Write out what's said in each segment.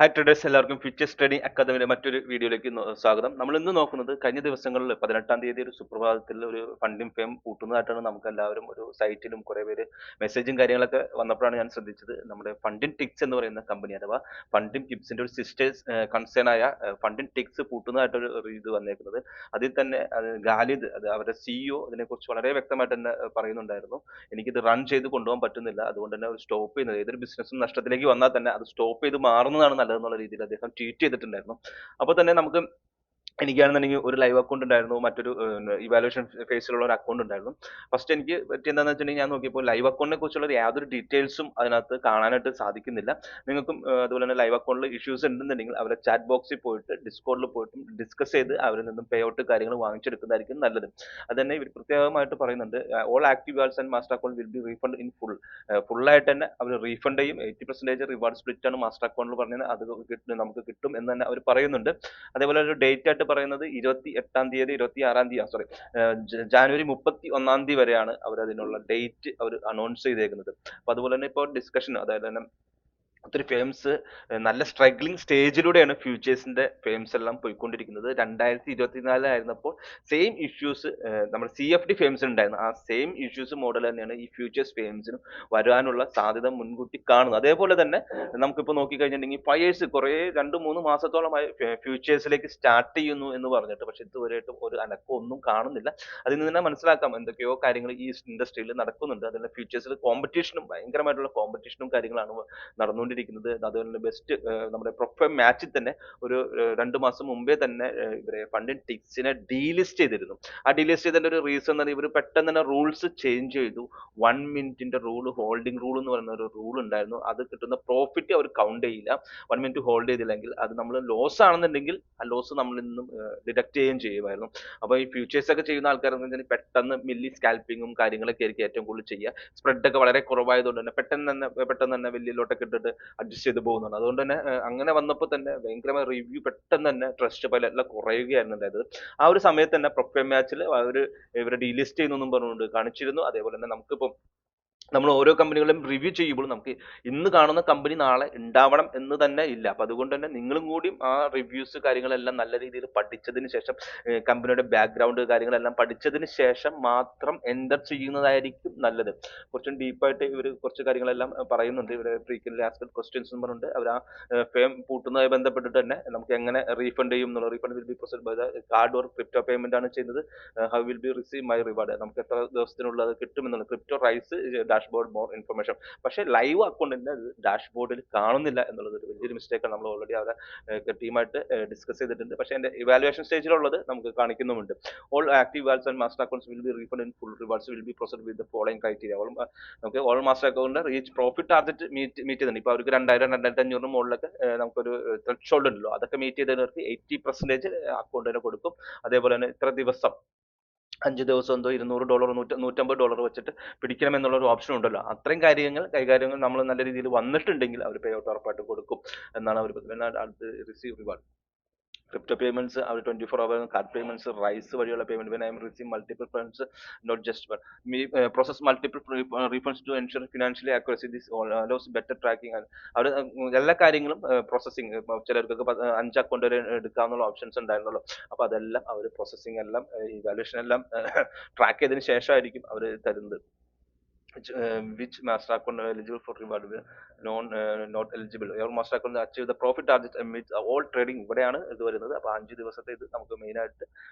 Hi traders, എല്ലാവർക്കും futures trading അക്കാദമിയുടെ മറ്റൊരു വീഡിയോയിലേക്ക് സ്വാഗതം. നമ്മൾ ഇന്ന് നോക്കുന്നത് കഴിഞ്ഞ ദിവസങ്ങളിൽ 18-ാം തീയതി ഒരു സുപ്രഭാതത്തിൽ ഒരു ഫണ്ടിംഗ് ഫേം പൂട്ടുന്നതായിട്ടാണ് നമുക്ക് എല്ലാവരും ഒരു സൈറ്റിലും കുറെ പേര് മെസ്സേജും കാര്യങ്ങളൊക്കെ വന്നപ്പോഴാണ് ഞാൻ ശ്രദ്ധിച്ചത്. നമ്മുടെ ഫണ്ടിംഗ് ടിക്സ് എന്ന് പറയുന്ന കമ്പനി അഥവാ ഫണ്ടിംഗ് ടിപ്സിന്റെ ഒരു സിസ്റ്റേഴ്സ് കൺസേൺ ആയ ഫണ്ടിംഗ് ടിക്സ് പൂട്ടുന്നതായിട്ടൊരു ഇത് വന്നേക്കുന്നത്. അതിൽ തന്നെ ഖാലിദ്, അത് അവരുടെ സിഇഒ ഇതിനെക്കുറിച്ച് വളരെ വ്യക്തമായിട്ട് തന്നെ പറയുന്നുണ്ടായിരുന്നു. എനിക്കിത് റൺ ചെയ്ത് കൊണ്ടുപോകാൻ പറ്റുന്നില്ല, അതുകൊണ്ട് തന്നെ സ്റ്റോപ്പ് ചെയ്യുന്നത്, ഏതൊരു ബിസിനസ്സും നഷ്ടത്തിലേക്ക് വന്നാൽ തന്നെ അത് സ്റ്റോപ്പ് ചെയ്ത് മാറുന്നതാണ് നല്ലതെന്നുള്ള രീതിയിൽ അദ്ദേഹം ട്വീറ്റ് ചെയ്തിട്ടുണ്ടായിരുന്നു. അപ്പോൾ തന്നെ നമുക്ക് എനിക്കാണെന്നുണ്ടെങ്കിൽ ഒരു ലൈവ് അക്കൗണ്ട് ഉണ്ടായിരുന്നു, മറ്റൊരു ഇവാലുവേഷൻ ഫേസിലുള്ള ഒരു അക്കൗണ്ട് ഉണ്ടായിരുന്നു. ഫസ്റ്റ് എനിക്ക് പറ്റിയെന്താണെന്ന് വെച്ചിട്ടുണ്ടെങ്കിൽ, ഞാൻ നോക്കിയപ്പോൾ ലൈവ് അക്കൗണ്ടിനെ കുറിച്ചുള്ള യാതൊരു ഡീറ്റെയിൽസും അതിനകത്ത് കാണാനായിട്ട് സാധിക്കുന്നില്ല. നിങ്ങൾക്കും അതുപോലെ തന്നെ ലൈവ് അക്കൗണ്ടിൽ ഇഷ്യൂസ് ഉണ്ടെന്നുണ്ടെങ്കിൽ അവരുടെ ചാറ്റ് ബോക്സിൽ പോയിട്ട് ഡിസ്കോഡിൽ പോയിട്ടും ഡിസ്കസ് ചെയ്ത് അവരിൽ നിന്നും പേ ഔട്ട് കാര്യങ്ങൾ വാങ്ങിച്ചെടുക്കുന്നതായിരിക്കും നല്ലത്. അത് തന്നെ ഇവർ പ്രത്യേകമായിട്ട് പറയുന്നുണ്ട്, all active wallets and master account will be refund in full. ഫുള്ളായിട്ട് തന്നെ അവർ റീഫണ്ട് ചെയ്യും. 80% റിവാർഡ് സ്പ്ലിറ്റ് ആണ് മാസ്റ്റർ അക്കൗണ്ടിൽ പറഞ്ഞത്, അത് നമുക്ക് കിട്ടും എന്ന് തന്നെ അവർ പറയുന്നുണ്ട്. അതേപോലെ ഒരു ഡേറ്റ് ആയിട്ട് പറയുന്നത് 28-ാം തീയതി, 26-ാം തീയതി, സോറി, ജാനുവരി 31-ാം തീയതി വരെയാണ് അവർ അതിനുള്ള ഡേറ്റ് അവർ അനൗൺസ് ചെയ്തേക്കുന്നത്. അപ്പൊ അതുപോലെ തന്നെ ഇപ്പോൾ ഡിസ്കഷൻ, അതായത് തന്നെ ഒത്തിരി ഫേംസ് നല്ല സ്ട്രഗ്ലിംഗ് സ്റ്റേജിലൂടെയാണ് ഫ്യൂച്ചേഴ്സിന്റെ ഫേംസ് എല്ലാം പോയിക്കൊണ്ടിരിക്കുന്നത്. 2024 സെയിം ഇഷ്യൂസ് നമ്മുടെ CFD ഫേംസിന് ഉണ്ടായിരുന്നു. ആ സെയിം ഇഷ്യൂസ് മോഡൽ തന്നെയാണ് ഈ ഫ്യൂച്ചേഴ്സ് ഫേംസിനും വരാനുള്ള സാധ്യത മുൻകൂട്ടി കാണുന്നത്. അതേപോലെ തന്നെ നമുക്കിപ്പോൾ നോക്കിക്കഴിഞ്ഞിട്ടുണ്ടെങ്കിൽ ഫയേഴ്സ് കുറെ 2-3 മാസത്തോളമായി ഫ്യൂച്ചേഴ്സിലേക്ക് സ്റ്റാർട്ട് ചെയ്യുന്നു എന്ന് പറഞ്ഞിട്ട്, പക്ഷെ ഇതുവരെയായിട്ടും ഒരു അനക്കം ഒന്നും കാണുന്നില്ല. അതിൽ നിന്ന് തന്നെ മനസ്സിലാക്കാം എന്തൊക്കെയോ കാര്യങ്ങൾ ഈ ഇൻഡസ്ട്രിയിൽ നടക്കുന്നുണ്ട്. അതിൽ ഫ്യൂച്ചേഴ്സിൽ കോമ്പറ്റീഷനും, ഭയങ്കരമായിട്ടുള്ള കോമ്പറ്റീഷനും കാര്യങ്ങളാണ് നടന്നുകൊണ്ടിരിക്കുന്നത്. അതുപോലെ ബെസ്റ്റ് നമ്മുടെ പ്രൊഫൈൽ മാച്ചിൽ തന്നെ ഒരു 2 മാസം മുമ്പേ തന്നെ ഇവരെ ഫണ്ടിംഗ് ടിക്സിനെ ഡീലിസ്റ്റ് ചെയ്തിരുന്നു. ആ ഡീലിസ്റ്റ് ചെയ്തതിന്റെ ഒരു റീസൺ എന്ന് പറഞ്ഞാൽ ഇവർ പെട്ടെന്ന് തന്നെ റൂൾസ് ചേഞ്ച് ചെയ്തു. 1 മിനിറ്റിന്റെ റൂൾ, ഹോൾഡിംഗ് റൂൾ എന്ന് പറയുന്ന ഒരു റൂൾ ഉണ്ടായിരുന്നു. അത് കിട്ടുന്ന പ്രോഫിറ്റ് അവർ കൗണ്ട് ചെയ്യില്ല. 1 മിനിറ്റ് ഹോൾഡ് ചെയ്തില്ലെങ്കിൽ അത് നമ്മൾ ലോസ് ആണെന്നുണ്ടെങ്കിൽ ആ ലോസ് നമ്മളിൽ നിന്നും ഡിഡക്ട് ചെയ്യുകയും ചെയ്യുമായിരുന്നു. അപ്പോൾ ഈ ഫ്യൂച്ചേഴ്സ് ഒക്കെ ചെയ്യുന്ന ആൾക്കാരെന്ന് വെച്ചാൽ പെട്ടെന്ന് മില്ലി സ്കാൽപ്പിങ്ങും കാര്യങ്ങളൊക്കെ ആയിരിക്കും ഏറ്റവും കൂടുതൽ ചെയ്യുക. സ്പ്രെഡ് ഒക്കെ വളരെ കുറവായതുകൊണ്ട് തന്നെ പെട്ടെന്ന് തന്നെ വലിയലോട്ടൊക്കെ ഇട്ടിട്ട് അഡ്ജസ്റ്റ് ചെയ്ത് പോകുന്നുണ്ട്. അതുകൊണ്ട് തന്നെ അങ്ങനെ വന്നപ്പോൾ തന്നെ ഭയങ്കരമായ റിവ്യൂ പെട്ടെന്ന് തന്നെ ട്രസ്റ്റ് പൈലറ്റിൽ കുറയുകയായിരുന്നു ഉണ്ടായത്. ആ ഒരു സമയത്ത് തന്നെ പ്രൊഫൈൽ മാച്ചിൽ അവർ ഇവരെ ഡീലിസ്റ്റ് ചെയ്യുന്നു പറഞ്ഞുകൊണ്ട് കാണിച്ചിരുന്നു. അതേപോലെ തന്നെ നമുക്കിപ്പം നമ്മൾ ഓരോ കമ്പനികളും റിവ്യൂ ചെയ്യുമ്പോൾ നമുക്ക് ഇന്ന് കാണുന്ന കമ്പനി നാളെ ഉണ്ടാവണം എന്ന് തന്നെ ഇല്ല. അപ്പൊ അതുകൊണ്ട് തന്നെ നിങ്ങളും കൂടിയും ആ റിവ്യൂസ് കാര്യങ്ങളെല്ലാം നല്ല രീതിയിൽ പഠിച്ചതിന് ശേഷം, കമ്പനിയുടെ ബാക്ക്ഗ്രൗണ്ട് കാര്യങ്ങളെല്ലാം പഠിച്ചതിന് ശേഷം മാത്രം എൻ്റർ ചെയ്യുന്നതായിരിക്കും നല്ലത്. കുറച്ചും ഡീപ്പായിട്ട് ഇവർ കുറച്ച് കാര്യങ്ങളെല്ലാം പറയുന്നുണ്ട്. ഇവരെ ഫ്രീക്വൻ്റ്ലി ആസ്ക്ഡ് ക്വസ്റ്റ്യൻസ് എന്ന് പറഞ്ഞിട്ട് അവർ ആ ഫേം പൂട്ടുന്നതുമായി ബന്ധപ്പെട്ടിട്ട് തന്നെ നമുക്ക് എങ്ങനെ റീഫണ്ട് ചെയ്യും എന്നുള്ള, refund will be proceed by the card or crypto payment ആണ് ചെയ്യുന്നത്. How will be receive my reward, നമുക്ക് എത്ര ദിവസത്തിനുള്ളിൽ അത് കിട്ടും എന്നുള്ള crypto rise dashboard more information. പക്ഷേ ലൈവ് അക്കൗണ്ടിന്റെ ഡാഷ്ബോർഡിൽ കാണുന്നില്ല എന്നുള്ളത് ഒരു വലിയൊരു മിസ്റ്റേക്കാണ്. നമ്മൾ ഓൾറെഡി അവരെ ടീമായിട്ട് ഡിസ്കസ് ചെയ്തിട്ടുണ്ട്. പക്ഷേ എന്റെ ഇവാലുവേഷൻ സ്റ്റേജിലുള്ളത് നമുക്ക് കാണിക്കുന്നുമുണ്ട്. All active wallets and master accounts will be refund in full, rewards will be proceed with the following criteria. നമുക്ക് all master account reach profit target meet ചെയ്തിട്ടുണ്ട്. ഇപ്പൊ അവർക്ക് 2000-2500 മുകളിലൊക്കെ നമുക്കൊരു ത്രെഷോൾഡ് ഉണ്ടല്ലോ, അതൊക്കെ മീറ്റ് ചെയ്തവർക്ക് 80% അക്കൗണ്ടിന് കൊടുക്കും. അതേപോലെ തന്നെ ഇത്ര ദിവസം, 5 ദിവസം എന്തോ $200 $150 വെച്ചിട്ട് പിടിക്കണം എന്നുള്ള ഒരു ഓപ്ഷൻ ഉണ്ടല്ലോ. അത്രയും കൈകാര്യങ്ങൾ നമ്മൾ നല്ല രീതിയിൽ വന്നിട്ടുണ്ടെങ്കിൽ അവർ പേ ഔട്ട് ഉറപ്പായിട്ട് കൊടുക്കും എന്നാണ് അവർ റിസീവ് റിവാർഡ്. ക്രിപ്റ്റോ പേയ്മെന്റ്സ് അവർ 24 hour, കാർഡ് പേയ്മെന്റ്സ്, റൈസ് വഴിയുള്ള payment, when I am receive multiple funds not just one, me process multiple refunds to ensure financially accuracy, this allows better tracking. അവർ എല്ലാ കാര്യങ്ങളും പ്രോസസ്സിങ്, ചിലർക്കൊക്കെ 5 അക്കൗണ്ട് വരെ എടുക്കാവുന്ന options ഉണ്ടായിരുന്നല്ലോ. അപ്പൊ അതെല്ലാം അവർ പ്രോസസ്സിംഗ് എല്ലാം, ഇവാലുവേഷൻ എല്ലാം ട്രാക്ക് ചെയ്തതിന് ശേഷമായിരിക്കും അവർ തരുന്നത്. Which master account eligible for reward, not eligible. Your master account achieve the profit target amidst all trading. ഇവിടെയാണ് ഇത് വരുന്നത്. അപ്പൊ 5 ദിവസത്തെ ഇത് നമുക്ക് മെയിൻ ആയിട്ട്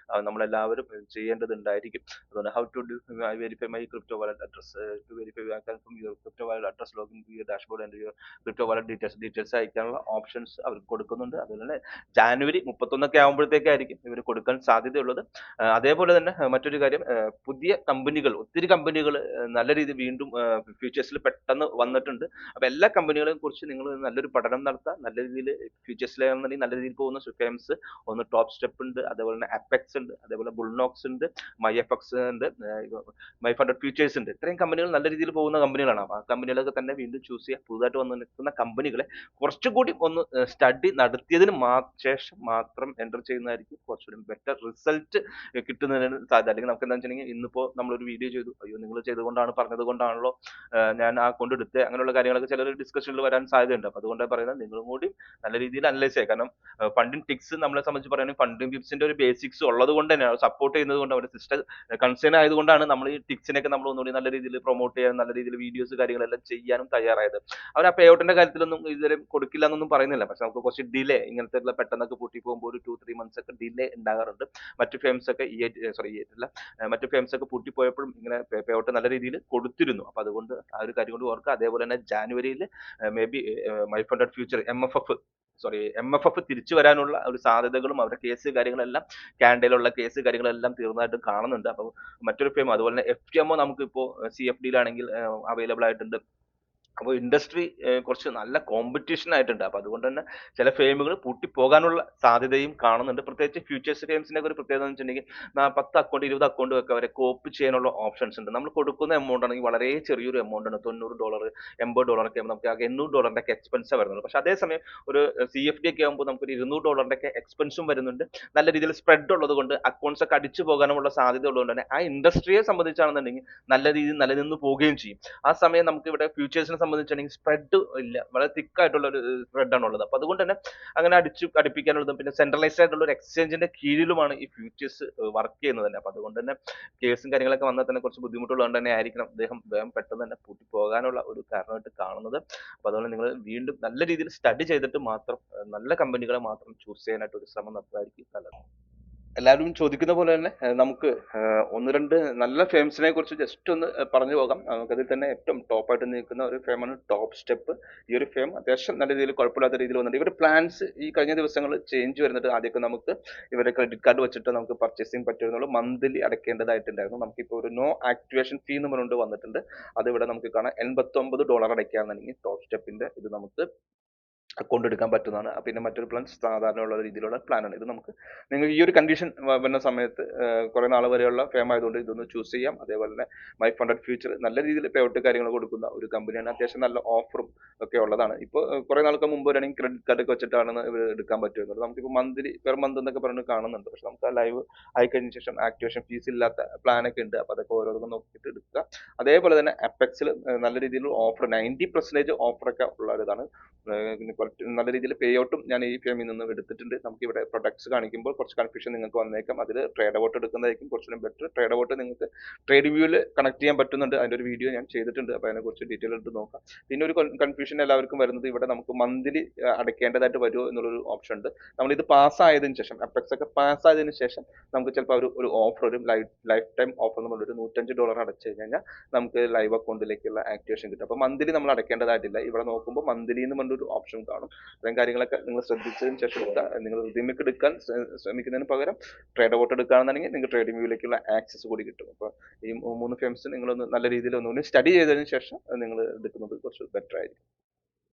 നമ്മളെല്ലാവരും ചെയ്യേണ്ടതുണ്ടായിരിക്കും. അതുകൊണ്ട് how to do, I verify my crypto wallet address, to verify I confirm your crypto wallet address, login to your dashboard and your crypto wallet details അയക്കാനുള്ള ഓപ്ഷൻസ് അവർ കൊടുക്കുന്നുണ്ട്. അതുപോലെ തന്നെ ജാനുവരി 31 ആകുമ്പോഴത്തേക്കായിരിക്കും ഇവർ കൊടുക്കാൻ സാധ്യതയുള്ളത്. അതേപോലെ തന്നെ മറ്റൊരു കാര്യം, പുതിയ കമ്പനികൾ, ഒത്തിരി കമ്പനികൾ നല്ല രീതിയിൽ വീണ്ടും ഫ്യൂച്ചേഴ്സിൽ പെട്ടെന്ന് വന്നിട്ടുണ്ട്. അപ്പൊ എല്ലാ കമ്പനികളെയും കുറിച്ച് നിങ്ങൾ നല്ലൊരു പഠനം നടത്തുക. നല്ല രീതിയിൽ ഫ്യൂച്ചേഴ്സിലാണെന്നുണ്ടെങ്കിൽ നല്ല രീതിയിൽ പോകുന്ന സുഫേംസ്, ഒന്ന് ടോപ്പ് സ്റ്റെപ്പ് ഉണ്ട്, അതേപോലെ തന്നെ അപ്പെക്സ് ഉണ്ട്, അതേപോലെ ബുൾനോക്സ് ഉണ്ട്, മൈഎഫ്എക്സ് ഉണ്ട്, മൈ ഫണ്ടഡ് ഫ്യൂച്ചേഴ്സ് ഉണ്ട്. ഇത്രയും കമ്പനികൾ നല്ല രീതിയിൽ പോകുന്ന കമ്പനികളാണ്. ആ കമ്പനികളൊക്കെ തന്നെ വീണ്ടും ചൂസ് ചെയ്യുക. പുതുതായിട്ട് വന്ന് നിൽക്കുന്ന കമ്പനികളെ കുറച്ചുകൂടി ഒന്ന് സ്റ്റഡി നടത്തിയതിന് ശേഷം മാത്രം എൻ്റർ ചെയ്യുന്നതായിരിക്കും കുറച്ചുകൂടി ബെറ്റർ റിസൾട്ട് കിട്ടുന്നതിന് സാധ്യത. അല്ലെങ്കിൽ നമുക്ക് എന്താ വെച്ചിട്ടുണ്ടെങ്കിൽ, ഇന്നിപ്പോ നമ്മളൊരു വീഡിയോ ചെയ്തു, അയ്യോ നിങ്ങൾ ചെയ്തുകൊണ്ടാണ് പറഞ്ഞത് കൊണ്ടാണല്ലോ ഞാൻ ആ അക്കൗണ്ട് എടുത്തത്, അങ്ങനെയുള്ള കാര്യങ്ങളൊക്കെ ചിലർ ഡിസ്കഷനിൽ വരാൻ സാധ്യതയുണ്ട്. അപ്പോൾ അതുകൊണ്ടാണ് പറയുന്നത് നിങ്ങളും കൂടി നല്ല രീതിയിൽ അനലൈസ് ചെയ്യുക. കാരണം ഫണ്ടിങ് ടിക്സ് നമ്മളെ സംബന്ധിച്ച് പറയുകയാണെങ്കിൽ ഫണ്ടിങ് ടിപ്സിന്റെ ഒരു ബേസിക്സ് ഉള്ളത് കൊണ്ട് തന്നെയാണ്, സപ്പോർട്ട് ചെയ്യുന്നത് കൊണ്ട്, അവരുടെ സിസ്റ്റം കൺസേൺ ആയതുകൊണ്ടാണ് നമ്മൾ ഈ ടിക്സിനൊക്കെ നമ്മൾ ഒന്നുകൂടി നല്ല രീതിയിൽ പ്രൊമോട്ട് ചെയ്യാൻ, നല്ല രീതിയിൽ വീഡിയോസ് കാര്യങ്ങളെല്ലാം ചെയ്യാനും തയ്യാറായത്. അവർ ആ പേ ഔട്ടിന്റെ കാര്യത്തിലൊന്നും ഇതുവരെ കൊടുക്കില്ല എന്നൊന്നും പറയുന്നില്ല. പക്ഷെ നമുക്ക് കുറച്ച് ഡിലേ, ഇങ്ങനത്തെ പെട്ടെന്നൊക്കെ പൂട്ടി പോകുമ്പോൾ ഒരു 2-3 months ഒക്കെ ഡിലേ ഉണ്ടാകാറുണ്ട്. മറ്റു ഫേംസ് ഒക്കെ മറ്റു ഫേംസ് ഒക്കെ പൂട്ടിപ്പോയപ്പോഴും ഇങ്ങനെ പേ ഔട്ട് നല്ല രീതിയിൽ കൊടുത്തിരുന്നു. അപ്പൊ അതുകൊണ്ട് ആ ഒരു കാര്യം കൊണ്ട് ഓർക്കുക. അതേപോലെ തന്നെ ജാനുവരിയിൽ may be my funded future M F F തിരിച്ചു വരാനുള്ള ഒരു സാധ്യതകളും അവരുടെ കേസ് കാര്യങ്ങളെല്ലാം, കാനഡയിലുള്ള കേസ് കാര്യങ്ങളെല്ലാം തീർന്നതായിട്ട് കാണുന്നുണ്ട്. അപ്പോൾ മറ്റൊരു ഫേം അതുപോലെ തന്നെ FTMO നമുക്ക് ഇപ്പോൾ CFD-യിലാണെങ്കിൽ അവൈലബിൾ ആയിട്ടുണ്ട്. അപ്പോൾ ഇൻഡസ്ട്രി കുറച്ച് നല്ല കോമ്പറ്റീഷൻ ആയിട്ടുണ്ട്. അപ്പൊ അതുകൊണ്ട് തന്നെ ചില ഫേമുകൾ പൂട്ടിപ്പോകാനുള്ള സാധ്യതയും കാണുന്നുണ്ട്. പ്രത്യേകിച്ച് ഫ്യൂച്ചേഴ്സ് ഫേംസിന്റെ ഒരു പ്രത്യേകത എന്ന് വെച്ചിട്ടുണ്ടെങ്കിൽ 10 അക്കൗണ്ട് 20 അക്കൗണ്ട് ഒക്കെ വരെ കോപ്പ് ചെയ്യാനുള്ള ഓപ്ഷൻസ് ഉണ്ട്. നമ്മൾ കൊടുക്കുന്ന എമൗണ്ട് ആണെങ്കിൽ വളരെ ചെറിയൊരു എമൗണ്ട് ആണ്, $90 $80 ഒക്കെ ആകുമ്പോൾ നമുക്ക് ആകെ $800 ഒക്കെ എക്സ്പെൻസ് വരുന്നുള്ളൂ. പക്ഷെ അതേസമയം ഒരു CFD ഒക്കെ ആകുമ്പോൾ നമുക്കൊരു $200 ഒക്കെ എക്സ്പെൻസും വരുന്നുണ്ട്. നല്ല രീതിയിൽ സ്പ്രെഡ് ഉള്ളത് കൊണ്ട് അക്കൗണ്ട്സ് ഒക്കെ അടിച്ചു പോകാനുള്ള സാധ്യത ഉള്ളതുകൊണ്ട് തന്നെ ആ ഇൻഡസ്ട്രിയെ സംബന്ധിച്ചാണെന്നുണ്ടെങ്കിൽ നല്ല രീതിയിൽ നിലനിന്ന് പോവുകയും ചെയ്യും. ആ സമയം നമുക്ക് ഇവിടെ ഫ്യൂച്ചേഴ്സിനെ സംബന്ധിച്ചാണെങ്കിൽ സ്പ്രെഡ് ഇല്ല, വളരെ തിക്ക് ആയിട്ടുള്ള ഒരു സ്പ്രെഡ് ആണ് ഉള്ളത്. അപ്പൊ അതുകൊണ്ട് തന്നെ അങ്ങനെ അടുപ്പിക്കാനുള്ളതും പിന്നെ സെൻട്രലൈസ്ഡ് ആയിട്ടുള്ള ഒരു എക്സ്ചേഞ്ചിന്റെ കീഴിലുമാണ് ഈ ഫ്യൂച്ചേഴ്സ് വർക്ക് ചെയ്യുന്നത് തന്നെ. അപ്പൊ അതുകൊണ്ട് തന്നെ കേസും കാര്യങ്ങളൊക്കെ വന്നാൽ തന്നെ കുറച്ച് ബുദ്ധിമുട്ടുള്ളത് തന്നെ ആയിരിക്കണം അദ്ദേഹം വേഗം പെട്ടെന്ന് തന്നെ പൂട്ടി പോകാനുള്ള ഒരു കാരണമായിട്ട് കാണുന്നത്. അപ്പൊ അതുകൊണ്ട് നിങ്ങൾ വീണ്ടും നല്ല രീതിയിൽ സ്റ്റഡി ചെയ്തിട്ട് മാത്രം നല്ല കമ്പനികളെ മാത്രം ചൂസ് ചെയ്യാനായിട്ട് ഒരു ശ്രമം നടത്തുന്നതായിരിക്കും നല്ലത്. എല്ലാവരും ചോദിക്കുന്ന പോലെ തന്നെ നമുക്ക് ഒന്ന് രണ്ട് നല്ല ഫേംസിനെ കുറിച്ച് ജസ്റ്റ് ഒന്ന് പറഞ്ഞു പോകാം. നമുക്കതിൽ തന്നെ ഏറ്റവും ടോപ്പായിട്ട് നിൽക്കുന്ന ഒരു ഫേമാണ് ടോപ്പ് സ്റ്റെപ്പ്. ഈ ഒരു ഫേം അത്യാവശ്യം നല്ല രീതിയിൽ കുഴപ്പമില്ലാത്ത രീതിയിൽ വന്നിട്ടുണ്ട്. ഇവരുടെ പ്ലാൻസ് ഈ കഴിഞ്ഞ ദിവസങ്ങളിൽ ചേഞ്ച് വരുന്നുണ്ട്. ആദ്യമൊക്കെ നമുക്ക് ഇവരുടെ ക്രെഡിറ്റ് കാർഡ് വെച്ചിട്ട് നമുക്ക് പർച്ചേസിങ് പറ്റുന്നുള്ളൂ, മന്ത്ലി അടയ്ക്കേണ്ടതായിട്ടുണ്ടായിരുന്നു. നമുക്കിപ്പോൾ ഒരു നോ ആക്ടിവേഷൻ ഫീ എന്ന് പറഞ്ഞുകൊണ്ട് വന്നിട്ടുണ്ട്. അത് ഇവിടെ നമുക്ക് കാണാം. $89 അടയ്ക്കാന്നുണ്ടെങ്കിൽ ടോപ്പ് സ്റ്റെപ്പിന്റെ ഇത് നമുക്ക് അക്കൗണ്ട് എടുക്കാൻ പറ്റുന്നതാണ്. പിന്നെ മറ്റൊരു പ്ലാൻ സാധാരണ ഉള്ള രീതിയിലുള്ള പ്ലാനാണ്. ഇത് നമുക്ക് നിങ്ങൾക്ക് ഈ ഒരു കണ്ടീഷൻ വരുന്ന സമയത്ത് കുറെ നാൾ വരെയുള്ള ഫേം ആയതുകൊണ്ട് ഇതൊന്ന് ചൂസ് ചെയ്യാം. അതേപോലെ തന്നെ മൈ ഫണ്ടഡ് ഫ്യൂച്ചർ നല്ല രീതിയിൽ പേ ഔട്ട് കാര്യങ്ങൾ കൊടുക്കുന്ന ഒരു കമ്പനിയാണ്. അത്യാവശ്യം നല്ല ഓഫറും ഒക്കെ ഉള്ളതാണ്. ഇപ്പോൾ കുറെ നാൾക്ക് മുമ്പ് വരെയാണെങ്കിൽ ക്രെഡിറ്റ് കാർഡ് ഒക്കെ വെച്ചിട്ടാണ് ഇവർ എടുക്കാൻ പറ്റുന്നത്. നമുക്കിപ്പോൾ മന്ത്ലി പെർ മന്ത് എന്നൊക്കെ പറഞ്ഞ് കാണുന്നുണ്ട്. പക്ഷെ നമുക്ക് ആ ലൈവ് ആയിക്കഴിഞ്ഞ ശേഷം ആക്ടിവേഷൻ ഫീസ് ഇല്ലാത്ത പ്ലാനൊക്കെ ഉണ്ട്. അപ്പോൾ അതൊക്കെ ഓരോന്നും നോക്കിയിട്ട് എടുക്കുക. അതേപോലെ തന്നെ അപ്പെക്സിൽ നല്ല രീതിയിൽ ഓഫർ 90% ഓഫറൊക്കെ ഉള്ള ഇതാണ്. നല്ല രീതിയിൽ പേ ഔട്ടും ഞാൻ ഈ ഫേമിൽ നിന്ന് എടുത്തിട്ടുണ്ട്. നമുക്ക് ഇവിടെ പ്രൊഡക്ട്സ് കാണിക്കുമ്പോൾ കുറച്ച് കൺഫ്യൂഷൻ നിങ്ങൾക്ക് വന്നേക്കാം. അതിൽ ട്രേഡ് അബൌട്ട് എടുക്കുന്നതായിരിക്കും കുറച്ചുകൂടി ബെറ്റർ. ട്രേഡ് അബൌട്ട് നിങ്ങൾക്ക് ട്രേഡ് വ്യൂവിൽ കണക്ട് ചെയ്യാൻ പറ്റുന്നുണ്ട്. അതിന്റെ ഒരു വീഡിയോ ഞാൻ ചെയ്തിട്ടുണ്ട്. അപ്പോൾ അതിനെക്കുറിച്ച് ഡീറ്റെയിൽ ആയിട്ട് നോക്കാം. പിന്നെ ഒരു കൺഫ്യൂഷൻ എല്ലാവർക്കും വരുന്നത് ഇവിടെ നമുക്ക് മന്ത്ലി അടയ്ക്കേണ്ടതായിട്ട് വരുമോ എന്നുള്ളൊരു ഓപ്ഷൻ ഉണ്ട്. നമ്മൾ ഇത് പാസ്സായതിനു ശേഷം, അപ്പെക്സ് ഒക്കെ പാസ്സായതിനു ശേഷം നമുക്ക് ചിലപ്പോൾ ഒരു ഓഫർ, ഒരു ലൈഫ് ടൈം ഓഫർ നമ്മൾ ഒരു $105 അടച്ചു കഴിഞ്ഞാൽ നമുക്ക് ലൈവ് അക്കൗണ്ടിലേക്കുള്ള ആക്ടിവേഷൻ കിട്ടും. അപ്പോൾ മന്ത്ലി നമ്മൾ അടയ്ക്കേണ്ടതായിട്ടില്ല. ഇവിടെ നോക്കുമ്പോൾ മന്ത്ലി എന്ന് പറഞ്ഞൊരു ഓപ്ഷൻ കാണും. അത്തരം കാര്യങ്ങളൊക്കെ നിങ്ങൾ ശ്രദ്ധിച്ചതിന് ശേഷം നിങ്ങൾ റിഡീമിക്ക് എടുക്കാൻ ശ്രമിക്കുന്നതിന് പകരം ട്രേഡ് അബൌട്ട് എടുക്കുകയാണെന്നുണ്ടെങ്കിൽ നിങ്ങൾക്ക് ട്രേഡിംഗ് വ്യൂവിലേക്കുള്ള ആക്സസ് കൂടി കിട്ടും. അപ്പോൾ ഈ 3 ഫേംസ് നിങ്ങളൊന്ന് നല്ല രീതിയിൽ ഒന്നുകൂടി സ്റ്റഡി ചെയ്തതിന് ശേഷം നിങ്ങൾ എടുക്കുന്നത് കുറച്ച് ബെറ്റർ ആയിരിക്കും.